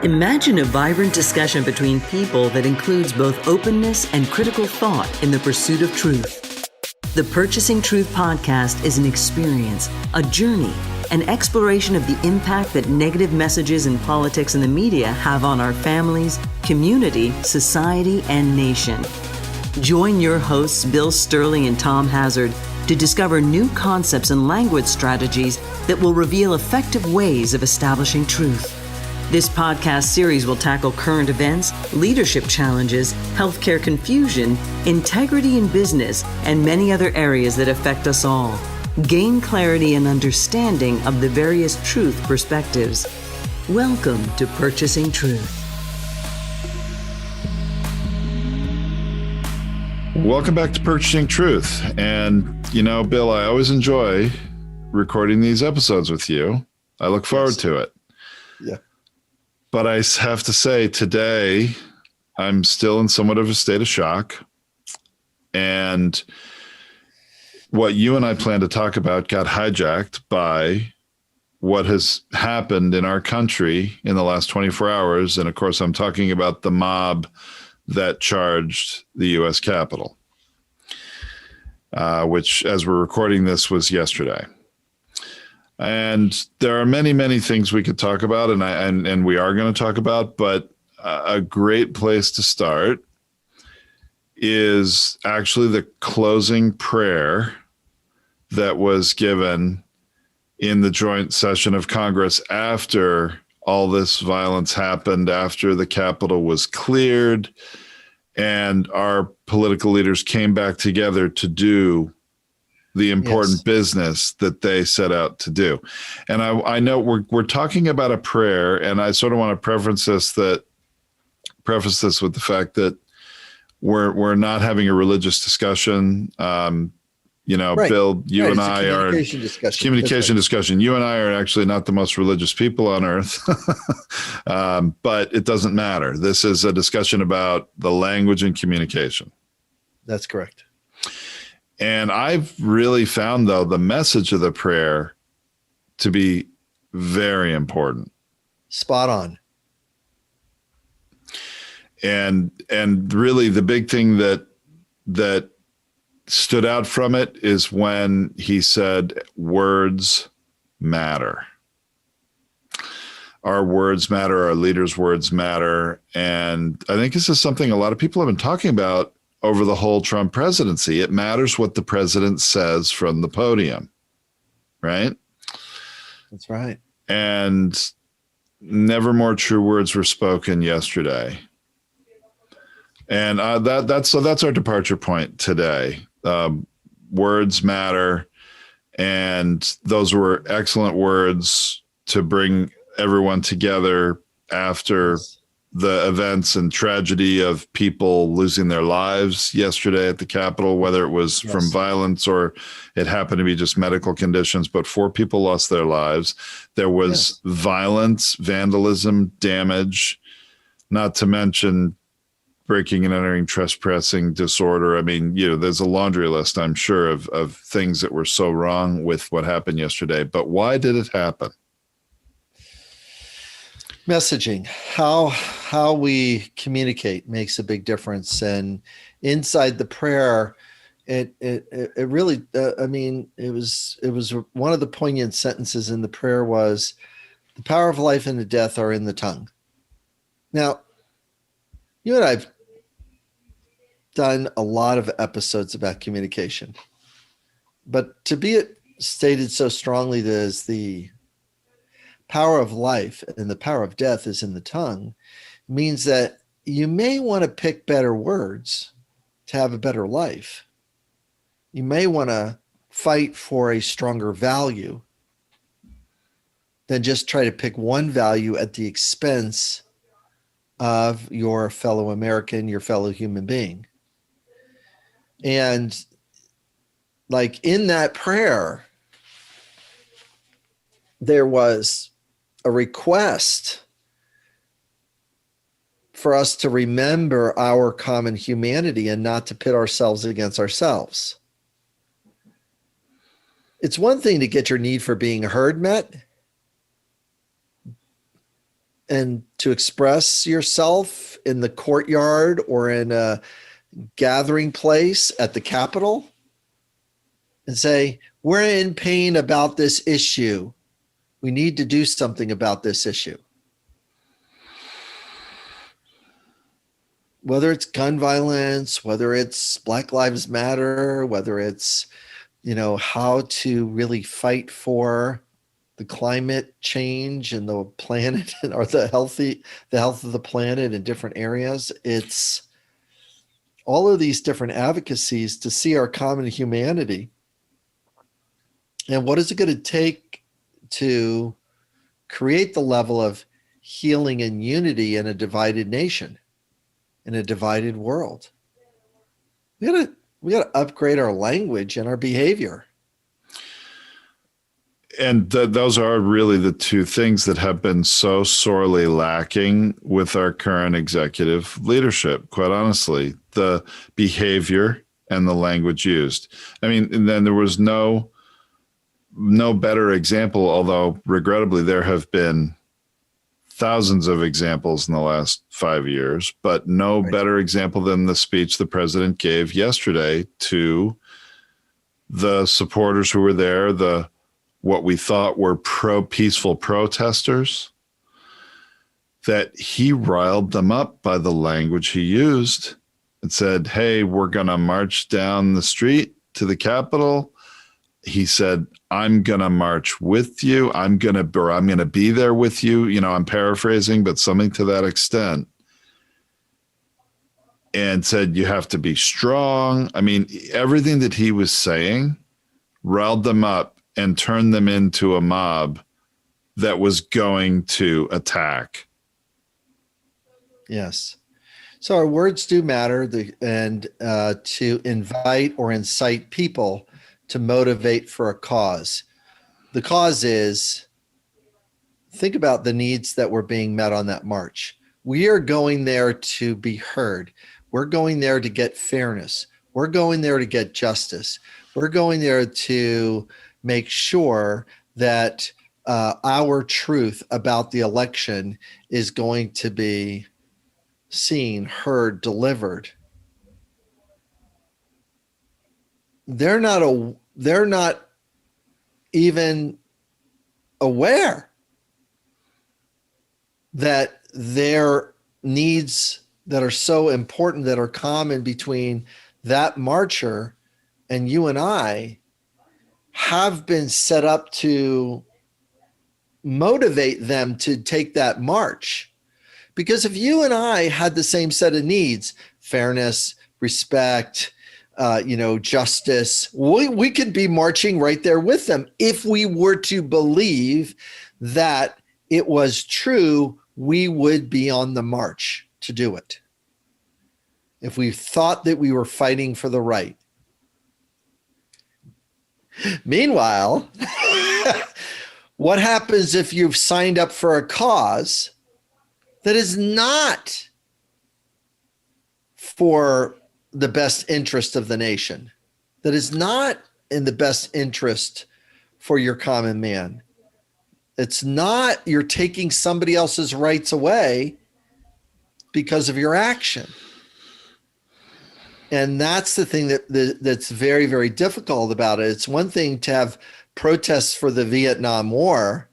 Imagine a vibrant discussion between people that includes both openness and critical thought in the pursuit of truth. The Purchasing Truth podcast is an experience, a journey, an exploration of the impact that negative messages in politics and the media have on our families, community, society, and nation. Join your hosts, Bill Stierle and Tom Hazard, to discover new concepts and language strategies that will reveal effective ways of establishing truth. This podcast series will tackle current events, leadership challenges, healthcare confusion, integrity in business, and many other areas that affect us all. Gain clarity and understanding of the various truth perspectives. Welcome to Purchasing Truth. Welcome back to Purchasing Truth. And, Bill, I always enjoy recording these episodes with you. I look forward to it. Yeah. But I have to say, today, I'm still in somewhat of a state of shock. And what you and I plan to talk about got hijacked by what has happened in our country in the last 24 hours. And of course, I'm talking about the mob that charged the U.S. Capitol, which, as we're recording this, was yesterday. And there are many, many things we could talk about, and we are going to talk about, but a great place to start is actually the closing prayer that was given in the joint session of Congress after all this violence happened, after the Capitol was cleared, and our political leaders came back together to do the important business that they set out to do. And I know we're talking about a prayer, and I sort of want to preface this with the fact that we're not having a religious discussion. Right. Bill, you and I are communication discussion. You and I are actually not the most religious people on earth, but it doesn't matter. This is a discussion about the language and communication. That's correct. And I've really found, though, the message of the prayer to be very important. Spot on. And really the big thing that stood out from it is when he said, words matter. Our words matter, our leaders' words matter. And I think this is something a lot of people have been talking about over the whole Trump presidency. It matters what the president says from the podium, right? That's right. And never more true words were spoken yesterday. And that's our departure point today. Words matter. And those were excellent words to bring everyone together after the events and tragedy of people losing their lives yesterday at the Capitol, whether it was from violence or it happened to be just medical conditions, but 4 people lost their lives. There was violence, vandalism, damage, not to mention breaking and entering, trespassing, disorder. I mean, there's a laundry list, I'm sure, of things that were so wrong with what happened yesterday. But why did it happen? Messaging, how we communicate makes a big difference. And inside the prayer, it really, it was one of the poignant sentences in the prayer was, the power of life and the death are in the tongue. Now, you and I've done a lot of episodes about communication, but to be it stated so strongly that as the power of life and the power of death is in the tongue means that you may want to pick better words to have a better life. You may want to fight for a stronger value than just try to pick one value at the expense of your fellow American, your fellow human being. And like in that prayer, there was a request for us to remember our common humanity and not to pit ourselves against ourselves. It's one thing to get your need for being heard met, and to express yourself in the courtyard or in a gathering place at the Capitol and say, we're in pain about this issue. We need to do something about this issue. Whether it's gun violence, whether it's Black Lives Matter, whether it's, how to really fight for the climate change and the planet or the health of the planet in different areas. It's all of these different advocacies to see our common humanity. And what is it going to take to create the level of healing and unity in a divided nation, in a divided world? We got to upgrade our language and our behavior. And those are really the two things that have been so sorely lacking with our current executive leadership, quite honestly, the behavior and the language used. I mean, and then there was no better example, although regrettably there have been thousands of examples in the last 5 years, but no better example than the speech the president gave yesterday to the supporters who were there, what we thought were peaceful protesters, that he riled them up by the language he used and said, hey, we're going to march down the street to the Capitol. He said, I'm going to march with you. I'm going to be there with you. I'm paraphrasing, but something to that extent. And said, you have to be strong. I mean, everything that he was saying riled them up and turned them into a mob that was going to attack. Yes. So our words do matter, and to invite or incite people to motivate for a cause. The cause is, think about the needs that were being met on that march. We are going there to be heard. We're going there to get fairness. We're going there to get justice. We're going there to make sure that our truth about the election is going to be seen, heard, delivered. They're not even aware that their needs that are so important, that are common between that marcher and you and I, have been set up to motivate them to take that march. Because if you and I had the same set of needs, fairness, respect, justice, we could be marching right there with them. If we were to believe that it was true, we would be on the march to do it. If we thought that we were fighting for the right. Meanwhile, what happens if you've signed up for a cause that is not for the best interest of the nation, that is not in the best interest for your common man? It's not, you're taking somebody else's rights away because of your action. And that's the thing that's very, very difficult about it. It's one thing to have protests for the Vietnam War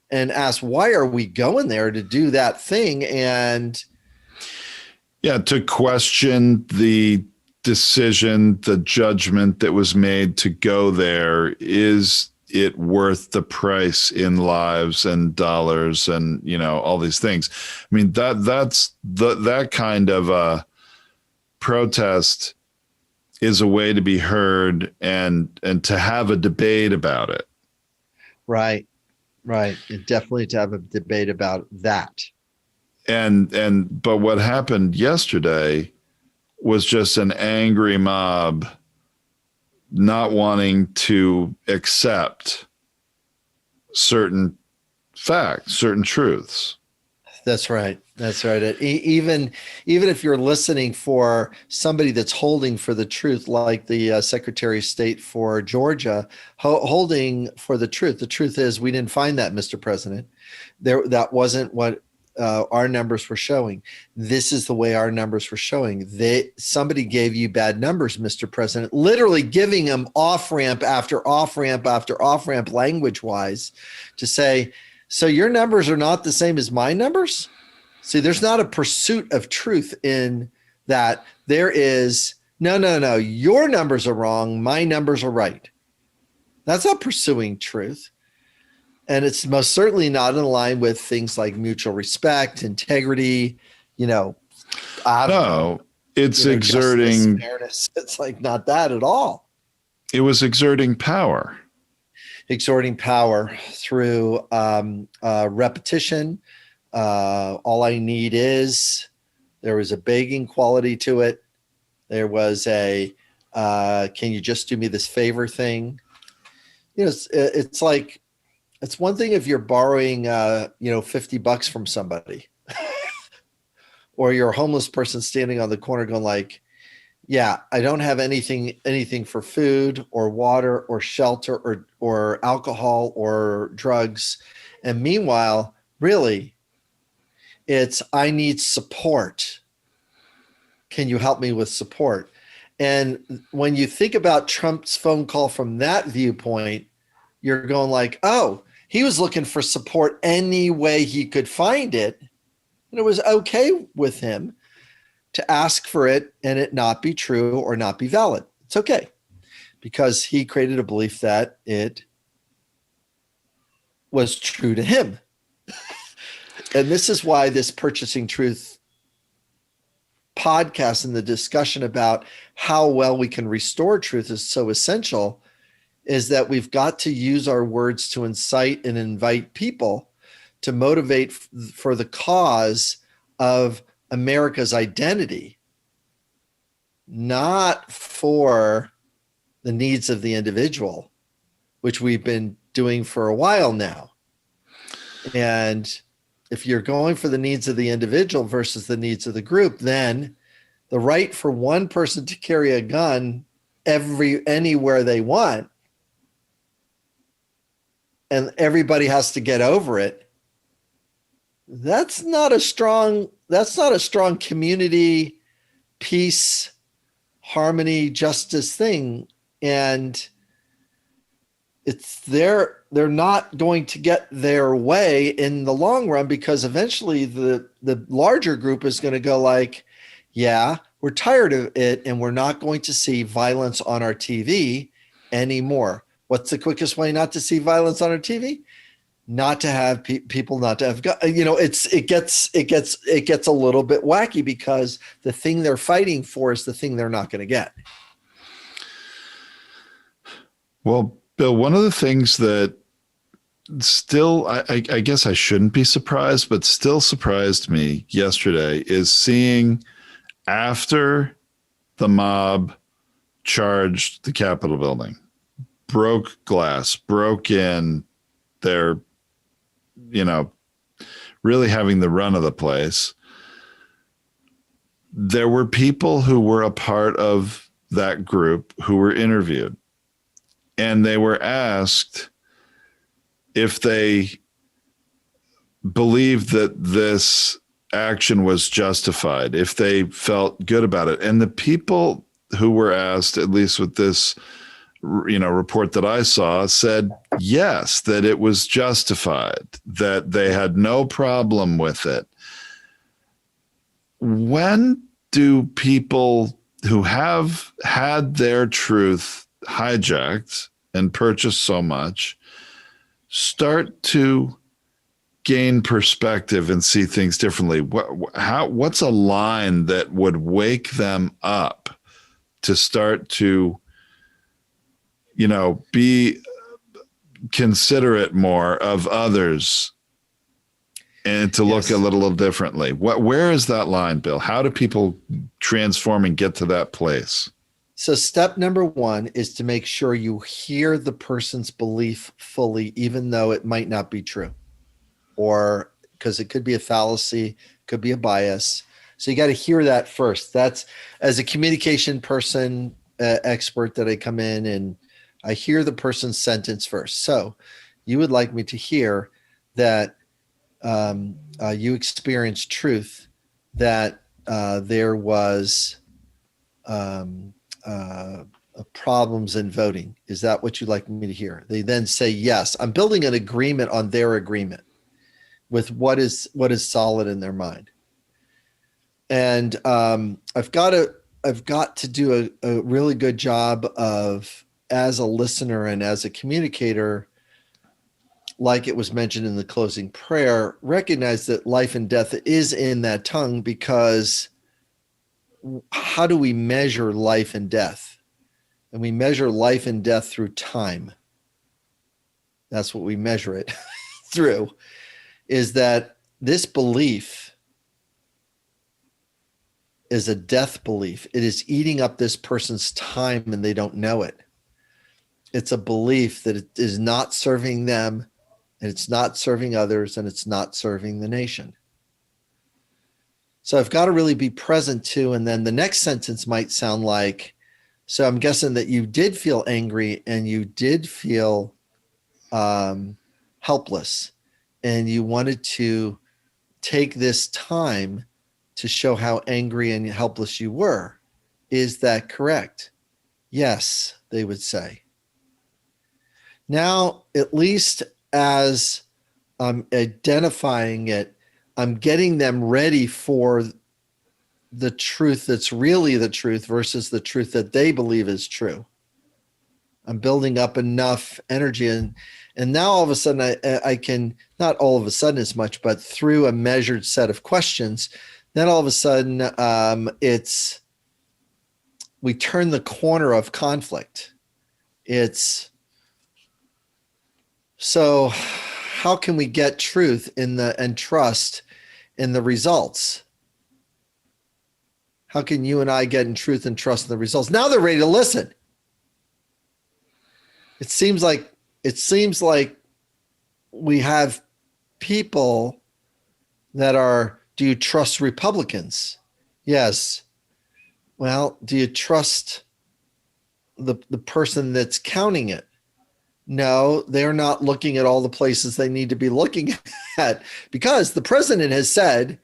and ask, why are we going there to do that thing? And to question the decision, the judgment that was made to go there. Is it worth the price in lives and dollars and, all these things? I mean, that's that kind of a protest is a way to be heard and to have a debate about it. Right. And definitely to have a debate about that. But what happened yesterday was just an angry mob not wanting to accept certain facts, certain truths. That's right. That's right. Even if you're listening for somebody that's holding for the truth, like the Secretary of State for Georgia, holding for the truth. The truth is, we didn't find that, Mr. President. That wasn't what our numbers were showing. This is the way our numbers were showing. Somebody gave you bad numbers, Mr. President, literally giving them off ramp after off ramp after off ramp, language wise, to say, so your numbers are not the same as my numbers? See, there's not a pursuit of truth in that. There is, no, your numbers are wrong, my numbers are right. That's not pursuing truth. And it's most certainly not in line with things like mutual respect, integrity, No, it's exerting fairness. It's like not that at all. It was exerting power. Exerting power through repetition. All I need is, there was a begging quality to it. There was a, can you just do me this favor thing? It's like, it's one thing if you're borrowing, $50 from somebody or you're a homeless person standing on the corner going like, yeah, I don't have anything for food or water or shelter or alcohol or drugs. And meanwhile, really, it's, I need support. Can you help me with support? And when you think about Trump's phone call from that viewpoint, you're going like, oh, he was looking for support any way he could find it. And it was okay with him to ask for it and it not be true or not be valid. It's okay, because he created a belief that it was true to him. And this is why this Purchasing Truth podcast and the discussion about how well we can restore truth is so essential, is that we've got to use our words to incite and invite people to motivate for the cause of America's identity, not for the needs of the individual, which we've been doing for a while now. And if you're going for the needs of the individual versus the needs of the group, then the right for one person to carry a gun anywhere they want, and everybody has to get over it, that's not a strong community, peace, harmony, justice thing. And they're not going to get their way in the long run, because eventually the larger group is going to go like, yeah, we're tired of it and we're not going to see violence on our TV anymore. What's the quickest way not to see violence on our TV? Not to have people not to have, it gets a little bit wacky, because the thing they're fighting for is the thing they're not going to get. Well, Bill, one of the things that still, I guess I shouldn't be surprised, but still surprised me yesterday is seeing, after the mob charged the Capitol building, broke glass, broke in, they're, really having the run of the place. There were people who were a part of that group who were interviewed, and they were asked if they believed that this action was justified, if they felt good about it. And the people who were asked, at least with this report that I saw, said yes, that it was justified, that they had no problem with it. When do people who have had their truth hijacked and purchased so much start to gain perspective and see things differently? What's a line that would wake them up to start to be considerate more of others and to look a little differently? Where is that line, Bill? How do people transform and get to that place? So step number one is to make sure you hear the person's belief fully, even though it might not be true, or because it could be a fallacy, could be a bias. So you got to hear that first. That's, as a communication person, expert, that I come in and I hear the person's sentence first. So you would like me to hear that you experienced truth, that there was problems in voting. Is that what you'd like me to hear? They then say, yes. I'm building an agreement on their agreement with what is solid in their mind. And I've got to do a really good job of, as a listener and as a communicator, like it was mentioned in the closing prayer, recognize that life and death is in that tongue, because how do we measure life and death? And we measure life and death through time. That's what we measure it through, is that this belief is a death belief. It is eating up this person's time and they don't know it. It's a belief that it is not serving them, and it's not serving others, and it's not serving the nation. So I've got to really be present too. And then the next sentence might sound like, so I'm guessing that you did feel angry and you did feel helpless, and you wanted to take this time to show how angry and helpless you were. Is that correct? Yes, they would say. Now, at least as I'm identifying it, I'm getting them ready for the truth that's really the truth versus the truth that they believe is true. I'm building up enough energy, and now all of a sudden I can, not all of a sudden as much, but through a measured set of questions, then all of a sudden we turn the corner of conflict. So how can we get truth and trust in the results? How can you and I get in truth and trust in the results? Now they're ready to listen. It seems like we have people that are, do you trust Republicans? Yes. Well, do you trust the person that's counting it? No, they're not looking at all the places they need to be looking at, because the president has said,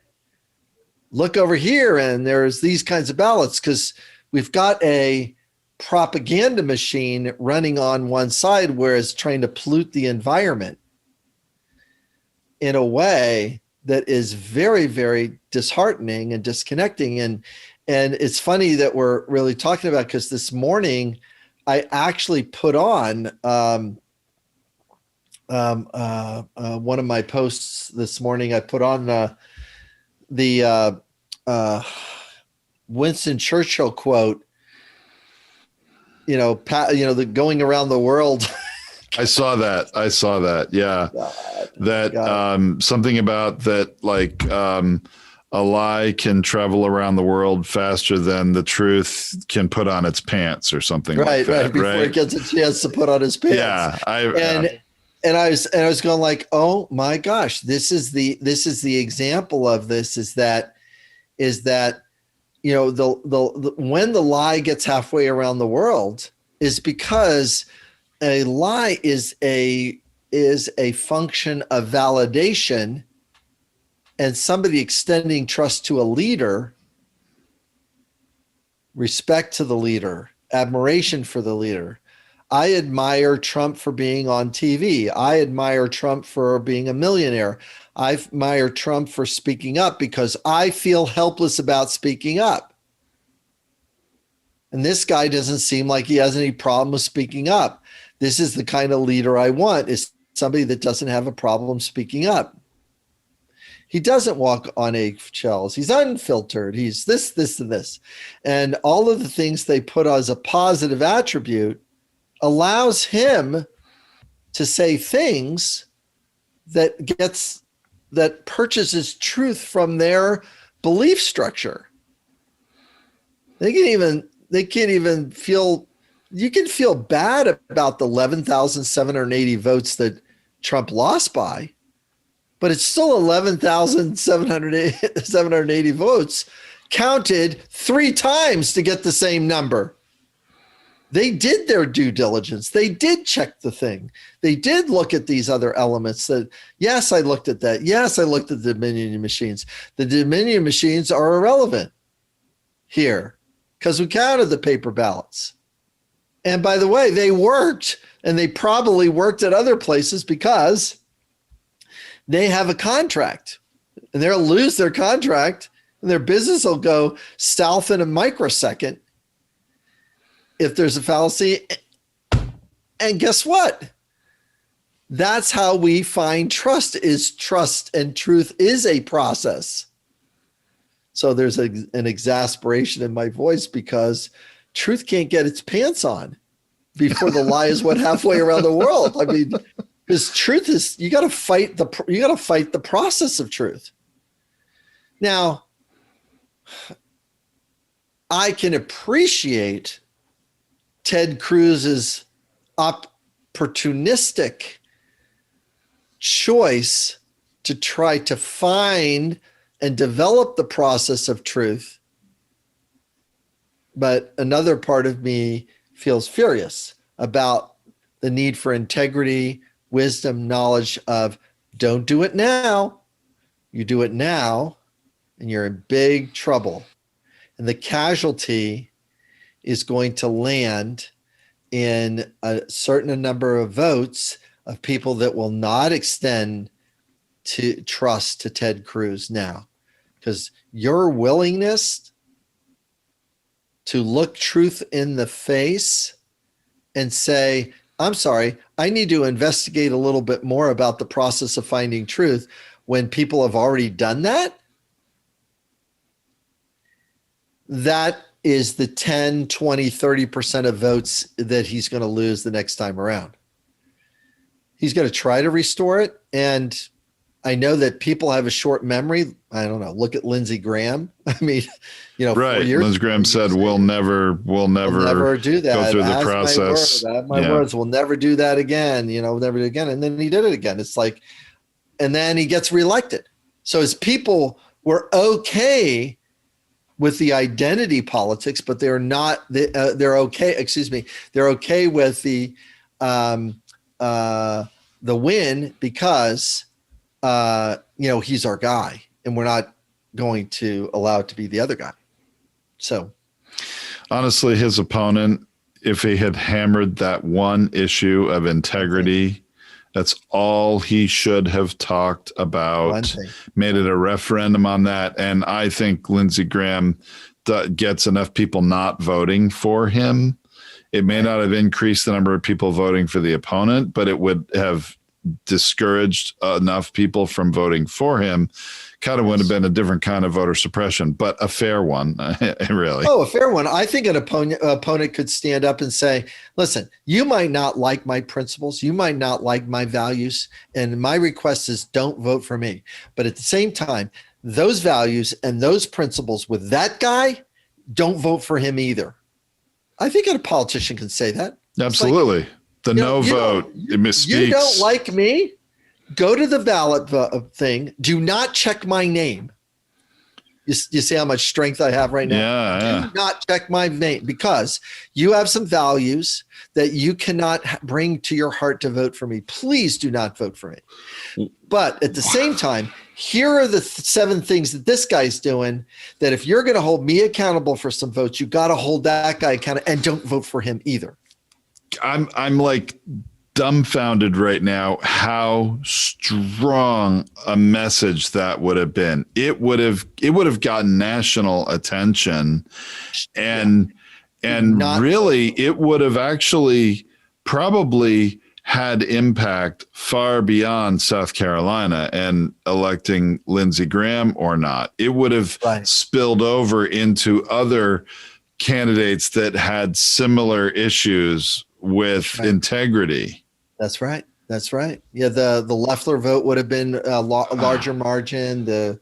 look over here and there's these kinds of ballots, because we've got a propaganda machine running on one side where it's trying to pollute the environment in a way that is very, very disheartening and disconnecting. And it's funny that we're really talking about, because this morning I actually put on one of my posts this morning. I put on the Winston Churchill quote, the going around the world. I saw that. Yeah. Something about that, like a lie can travel around the world faster than the truth can put on its pants, or something like that. Right. Before it gets a chance to put on his pants. Yeah. And I was going like, oh my gosh, this is the example of this, is that when the lie gets halfway around the world is because a lie is a function of validation, and somebody extending trust to a leader, respect to the leader, admiration for the leader. I admire Trump for being on TV. I admire Trump for being a millionaire. I admire Trump for speaking up because I feel helpless about speaking up. And this guy doesn't seem like he has any problem with speaking up. This is the kind of leader I want, is somebody that doesn't have a problem speaking up. He doesn't walk on eggshells. He's unfiltered. He's this, and this. And all of the things they put as a positive attribute allows him to say things that purchases truth from their belief structure. They can't even feel, you can feel bad about the 11,780 votes that Trump lost by, but it's still 11,780 votes counted 3 times to get the same number. They did their due diligence. They did check the thing. They did look at these other elements that, yes, I looked at that. Yes, I looked at the Dominion machines. The Dominion machines are irrelevant here because we counted the paper ballots. And by the way, they worked, and they probably worked at other places because they have a contract, and they'll lose their contract, and their business will go south in a microsecond if there's a fallacy. And guess what? That's how we find trust, is trust, and truth is a process. So there's an exasperation in my voice because truth can't get its pants on before the lie is went halfway around the world. I mean, because truth is, you got to fight the process of truth. Now, I can appreciate Ted Cruz's opportunistic choice to try to find and develop the process of truth. But another part of me feels furious about the need for integrity, wisdom, knowledge of don't do it now. You do it now and you're in big trouble. And the casualty is going to land in a certain number of votes of people that will not extend to trust to Ted Cruz now. Because your willingness to look truth in the face and say, I'm sorry, I need to investigate a little bit more about the process of finding truth, when people have already done that, that is the 10, 20, 30% of votes that he's going to lose the next time around. He's going to try to restore it. And I know that people have a short memory. I don't know. Look at Lindsey Graham. I mean, right. 4 years Lindsey Graham said, we'll never do that. Go through the process. My words, we'll never do that again. We'll never do it again. And then he did it again. It's like, and then he gets reelected. So his people were okay with the identity politics, but they're not, they're okay. Excuse me. They're okay with the win because, he's our guy and we're not going to allow it to be the other guy. So honestly, his opponent, if he had hammered that one issue of integrity, that's all he should have talked about, made it a referendum on that. And I think Lindsey Graham gets enough people not voting for him. It may not have increased the number of people voting for the opponent, but it would have discouraged enough people from voting for him. Kind of would have been a different kind of voter suppression, but a fair one, really. Oh, a fair one. I think an opponent could stand up and say, listen, you might not like my principles. You might not like my values. And my request is don't vote for me. But at the same time, those values and those principles with that guy, don't vote for him either. I think a politician can say that. Absolutely. Like, the no vote, it misspeaks. You don't like me? Go to the ballot thing. Do not check my name. You see how much strength I have right now? Yeah. Do not check my name because you have some values that you cannot bring to your heart to vote for me. Please do not vote for me. But at the same time, here are the 7 things that this guy's doing that if you're going to hold me accountable for some votes, you got to hold that guy accountable and don't vote for him either. I'm like dumbfounded right now how strong a message that would have been. It would have gotten national attention, and really it would have actually probably had impact far beyond South Carolina and electing Lindsey Graham or not. It would have spilled over into other candidates that had similar issues with integrity. That's right. Yeah, the Loeffler vote would have been a larger margin. The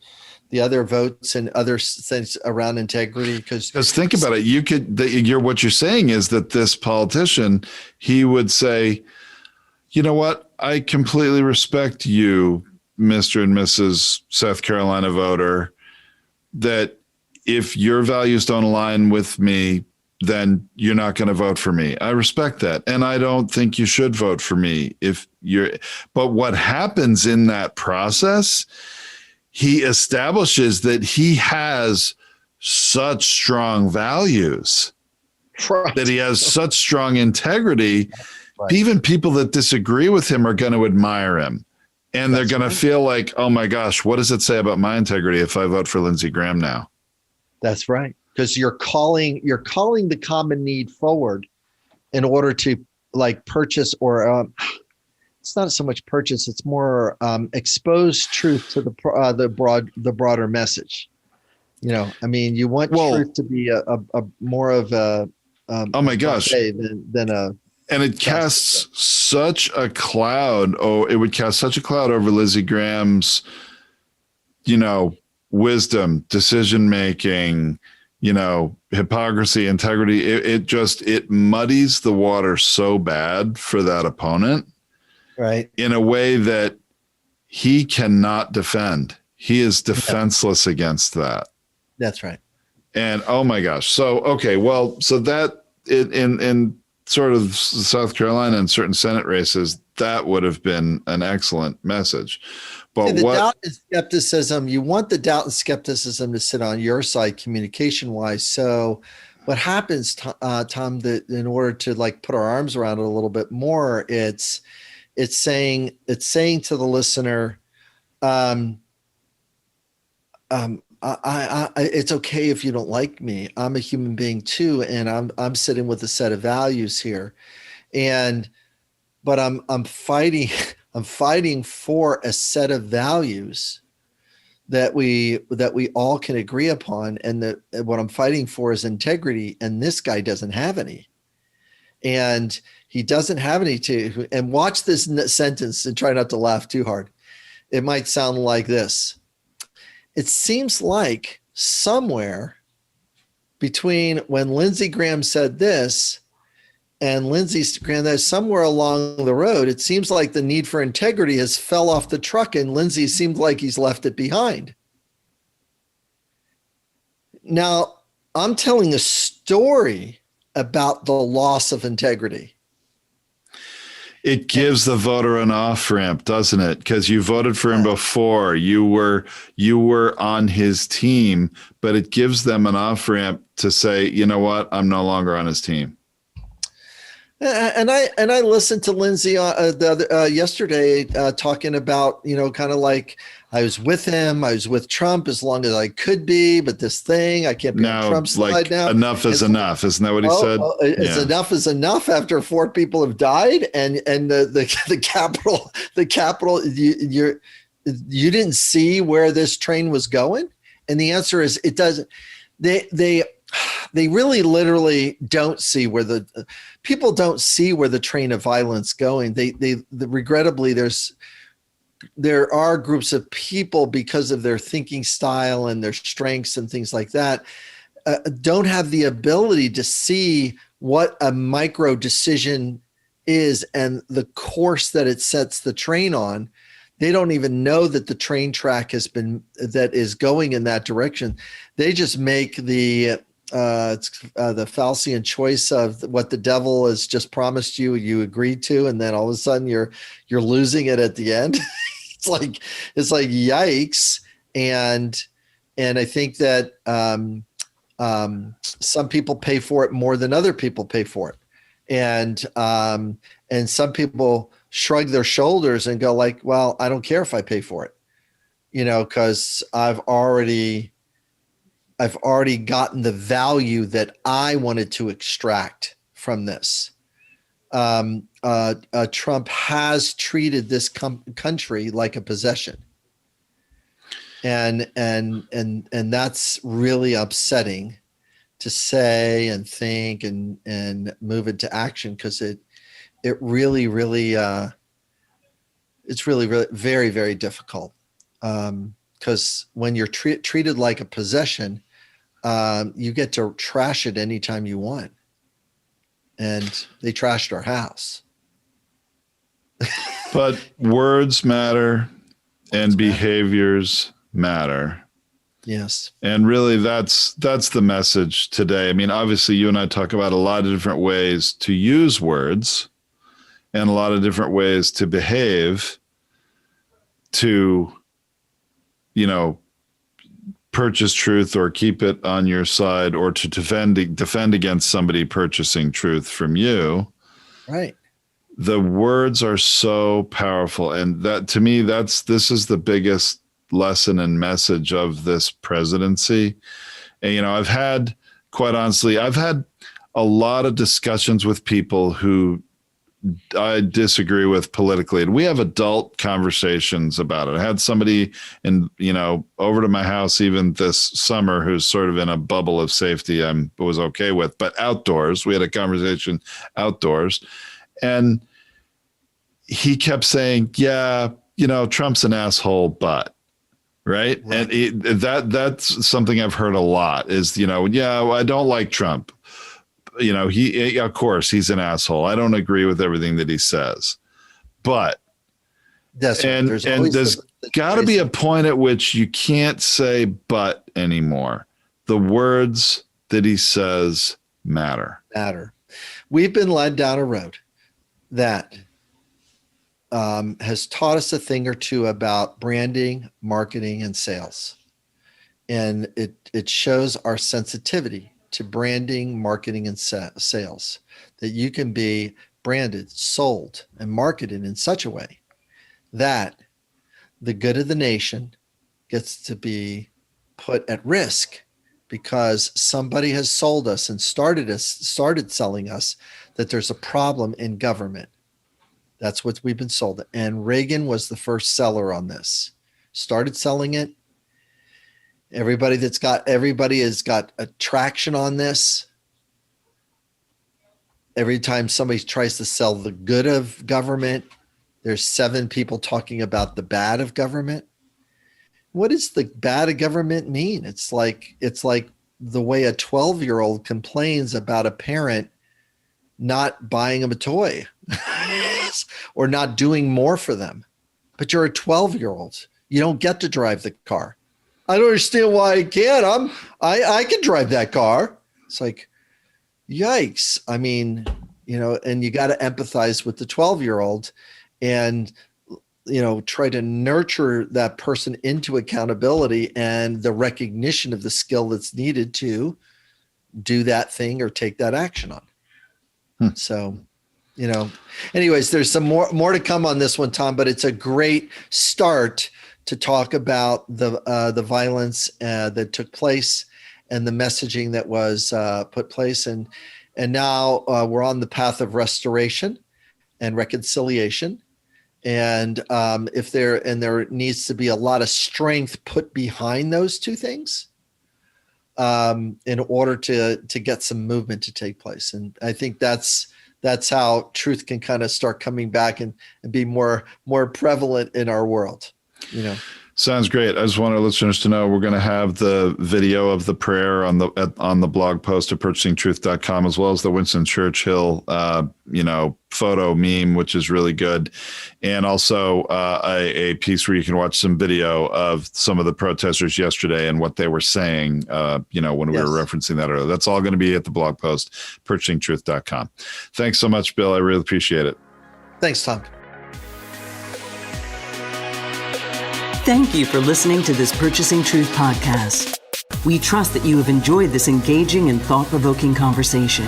other votes and other things around integrity. Because think about it. What you're saying is that this politician, he would say, you know what? I completely respect you, Mr. and Mrs. South Carolina voter, that if your values don't align with me, then you're not going to vote for me. I respect that. And I don't think you should vote for me but what happens in that process, he establishes that he has such strong values, Right. that he has such strong integrity. Right. Even people that disagree with him are going to admire him. And they're going to feel like, oh my gosh, what does it say about my integrity if I vote for Lindsey Graham now? That's right. Because you're calling the common need forward in order to like purchase or it's not so much purchase, it's more expose truth to the broader message. I mean, you want truth to be a more of a oh my gosh than a, and it casts such a cloud. Oh, it would cast such a cloud over Lindsey Graham's, wisdom, decision making, hypocrisy, integrity. It muddies the water so bad for that opponent, right? In a way that he cannot defend. He is defenseless against that. That's right. And oh my gosh. So, okay. Well, so that in sort of South Carolina and certain Senate races, that would have been an excellent message. But the doubt and skepticism, you want the doubt and skepticism to sit on your side communication wise. So what happens, Tom, that in order to like put our arms around it a little bit more, it's saying to the listener, it's okay if you don't like me. I'm a human being too, and I'm sitting with a set of values here, but I'm fighting. I'm fighting for a set of values that we all can agree upon, and that what I'm fighting for is integrity. And this guy doesn't have any, and he doesn't have any to. And watch this sentence and try not to laugh too hard. It might sound like this. It seems like somewhere between when Lindsey Graham said this and Lindsey Graham, somewhere along the road, it seems like the need for integrity has fell off the truck and Lindsey seems like he's left it behind. Now, I'm telling a story about the loss of integrity. It gives the voter an off ramp, doesn't it? Because you voted for him before, you were on his team, but it gives them an off ramp to say, you know what, I'm no longer on his team. And I listened to Lindsey yesterday talking about, kind of like I was with him, I was with Trump as long as I could be, but this thing, I can't be on Trump's side now. Enough is enough. Isn't that what he said? Enough is enough after 4 people have died, and the Capitol. You didn't see where this train was going, and the answer is it doesn't. They really literally don't see where the people don't see where the train of violence going. Regrettably, there are groups of people, because of their thinking style and their strengths and things like that, don't have the ability to see what a micro decision is and the course that it sets the train on. They don't even know that the train track that is going in that direction. They just make the Faustian choice of what the devil has just promised you agreed to, and then all of a sudden you're losing it at the end. it's like yikes. And I think that some people pay for it more than other people pay for it, and some people shrug their shoulders and go like, well, I don't care if I pay for it, because I've already gotten the value that I wanted to extract from this. Trump has treated this country like a possession, and that's really upsetting to say and think and move into action, because it really it's really very, very difficult, because when you're treated like a possession, you get to trash it anytime you want. And they trashed our house. But words matter, and behaviors matter. Yes. And really that's the message today. I mean, obviously you and I talk about a lot of different ways to use words and a lot of different ways to behave to, purchase truth or keep it on your side, or to defend against somebody purchasing truth from you. Right. The words are so powerful. And that, to me, this is the biggest lesson and message of this presidency. And, quite honestly, I've had a lot of discussions with people who I disagree with politically, and we have adult conversations about it. I had somebody over to my house even this summer who's sort of in a bubble of safety I was okay with, but outdoors, we had a conversation outdoors, and he kept saying, yeah, Trump's an asshole, but right. And that's something I've heard a lot is, I don't like Trump. He, of course, he's an asshole. I don't agree with everything that he says, but there's got to be a point at which you can't say but anymore. The words that he says matter. We've been led down a road that has taught us a thing or two about branding, marketing, and sales. And it shows our sensitivity to branding, marketing, and sales, that you can be branded, sold, and marketed in such a way that the good of the nation gets to be put at risk because somebody has sold us and started selling us that there's a problem in government. That's what we've been sold. And Reagan was the first seller on this. Started selling it. Everybody has got a traction on this. Every time somebody tries to sell the good of government, there's 7 people talking about the bad of government. What does the bad of government mean? It's like the way a 12-year-old complains about a parent not buying them a toy or not doing more for them. But you're a 12-year-old. You don't get to drive the car. I don't understand why I can't. I can drive that car. It's like, yikes. I mean, and you got to empathize with the 12-year-old and, try to nurture that person into accountability and the recognition of the skill that's needed to do that thing or take that action on. So, anyways, there's some more to come on this one, Tom, but it's a great start to talk about the violence that took place and the messaging that was put place. And now we're on the path of restoration and reconciliation. And there needs to be a lot of strength put behind those two things in order to get some movement to take place. And I think that's how truth can kind of start coming back and be more prevalent in our world. Sounds great. I just want our listeners to know we're going to have the video of the prayer on the blog post at purchasingtruth.com, as well as the Winston Churchill, photo meme, which is really good. And also a piece where you can watch some video of some of the protesters yesterday and what they were saying, when we were referencing that earlier. That's all going to be at the blog post, purchasingtruth.com. Thanks so much, Bill. I really appreciate it. Thanks, Tom. Thank you for listening to this Purchasing Truth podcast. We trust that you have enjoyed this engaging and thought-provoking conversation.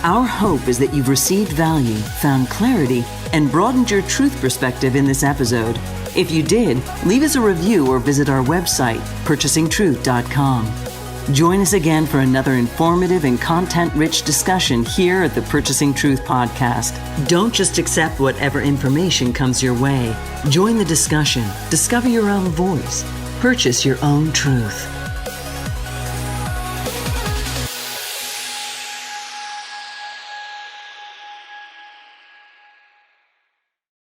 Our hope is that you've received value, found clarity, and broadened your truth perspective in this episode. If you did, leave us a review or visit our website, purchasingtruth.com. Join us again for another informative and content-rich discussion here at the Purchasing Truth podcast. Don't just accept whatever information comes your way. Join the discussion. Discover your own voice. Purchase your own truth.